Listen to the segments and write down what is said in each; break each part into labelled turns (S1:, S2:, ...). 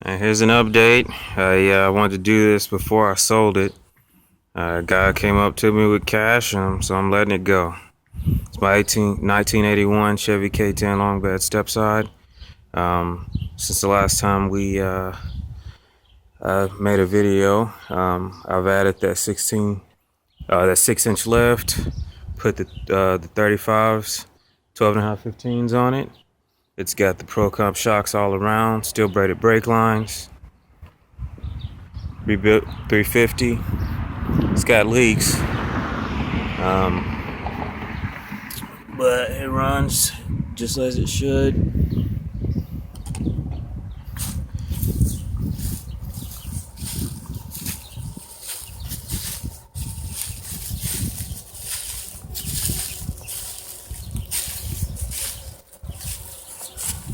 S1: And here's an update. I wanted to do this before I sold it. A guy came up to me with cash, so I'm letting it go. It's my 1981 Chevy K-10 Longbed Stepside. Since the last time we made a video, I've added that 6-inch lift, put the 35s, 12.5 15s on it. It's got the Pro Comp shocks all around, steel braided brake lines, rebuilt 350. It's got leaks, but it runs just as it should.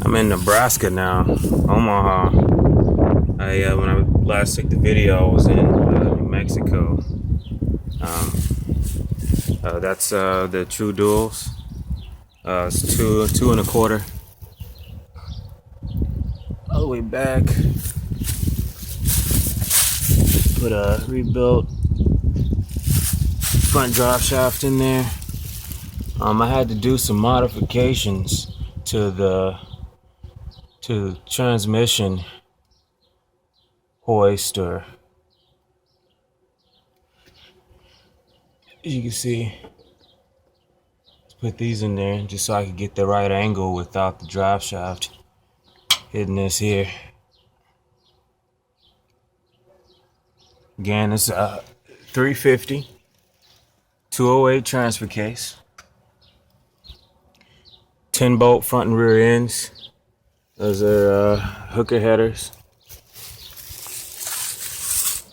S1: I'm in Nebraska now, Omaha. When I last took the video, I was in New Mexico. That's the True Duals. It's two and a quarter. All the way back. Put a rebuilt front drop shaft in there. I had to do some modifications to the transmission hoist, or as you can see, let's put these in there just so I could get the right angle without the drive shaft hitting this here. Again, it's a 350 208 transfer case, 10 bolt front and rear ends. Those are hooker headers.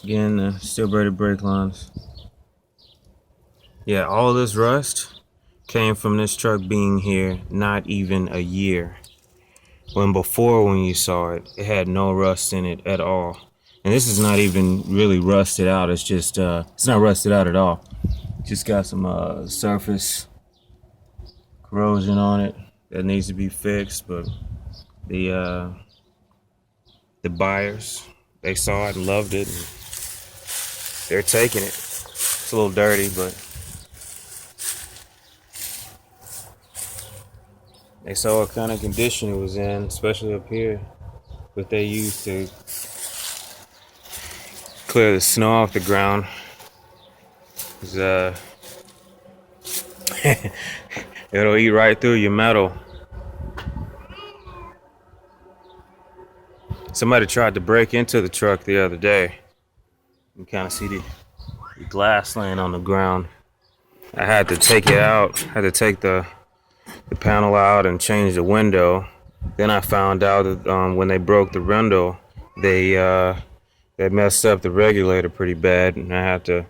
S1: Again, the steel braided brake lines. Yeah, all this rust came from this truck being here not even a year. When you saw it, it had no rust in it at all. And this is not even really rusted out. It's just, it's not rusted out at all. Just got some surface corrosion on it that needs to be fixed, but the buyers, they saw it and loved it, and they're taking it. It's a little dirty, but they saw what kind of condition it was in, especially up here, what they used to clear the snow off the ground. It'll eat right through your metal. Somebody tried to break into the truck the other day. You kind of see the glass laying on the ground. I had to take it out. Had to take the panel out and change the window. Then I found out that when they broke the window, they messed up the regulator pretty bad, and I had to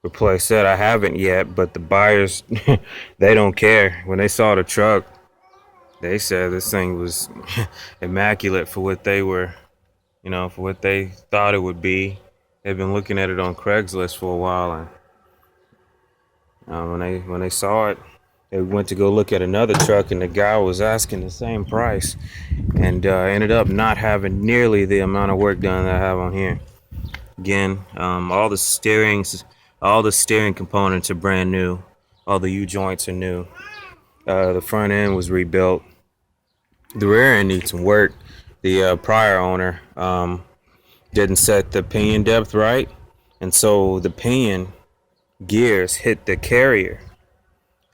S1: replace that. I haven't yet, but the buyers, they don't care. When they saw the truck, they said this thing was immaculate for what they were, for what they thought it would be. They've been looking at it on Craigslist for a while, and when they saw it, they went to go look at another truck, and the guy was asking the same price, and ended up not having nearly the amount of work done that I have on here. Again, all the steering components are brand new. All the U-joints are new. The front end was rebuilt. The rear end needs some work. The prior owner didn't set the pinion depth right, and so the pinion gears hit the carrier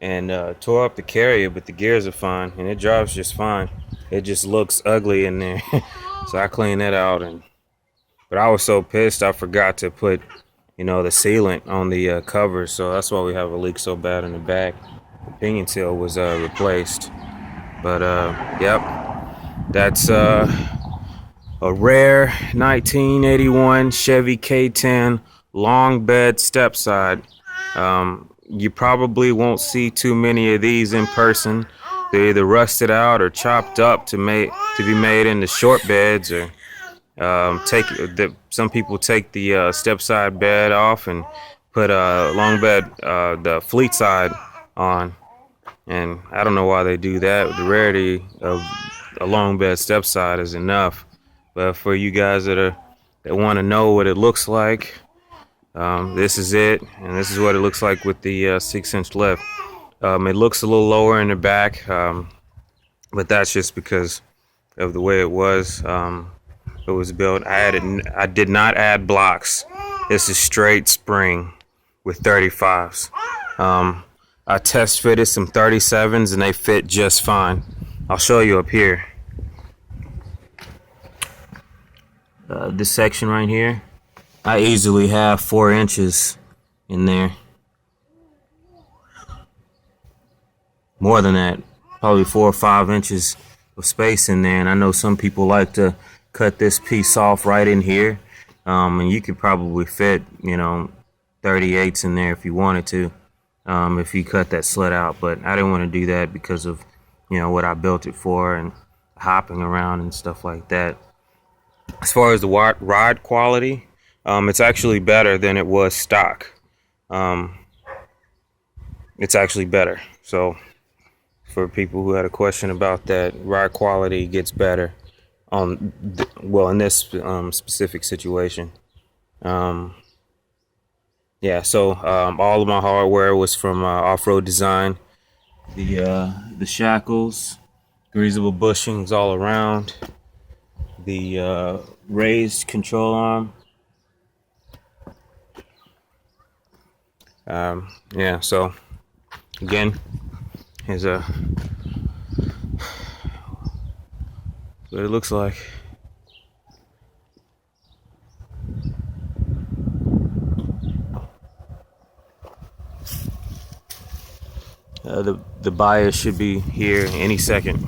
S1: and tore up the carrier, but the gears are fine and it drives just fine. It just looks ugly in there. So I cleaned that out, but I was so pissed I forgot to put the sealant on the cover, so that's why we have a leak so bad in the back. The pinion seal was replaced. But yep, that's a rare 1981 Chevy K-10 Longbed Stepside. You probably won't see too many of these in person. They're either rusted out or chopped up to be made into short beds, or some people take the step side bed off and put a long bed, the fleet side on. And I don't know why they do that. The rarity of a long bed step side is enough But for you guys that want to know what it looks like, this is it, and this is what it looks like with the 6-inch lift. It looks a little lower in the back, but that's just because of the way it was built. I did not add blocks. This is straight spring with 35s. I test fitted some 37s and they fit just fine. I'll show you up here. This section right here, I easily have 4 inches in there. More than that, probably 4 or 5 inches of space in there. And I know some people like to cut this piece off right in here, and you could probably fit, 38s in there if you wanted to, if you cut that slit out. But I didn't want to do that because of what I built it for and hopping around and stuff like that. As far as the rod quality, it's actually better than it was stock. It's actually better. So for people who had a question about that, rod quality gets better on in this specific situation. Yeah, so all of my hardware was from Off-Road Design. The shackles, greasable bushings all around, the raised control arm. Yeah, so again, here's what it looks like. The buyer should be here any second.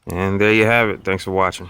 S1: And there you have it. Thanks for watching.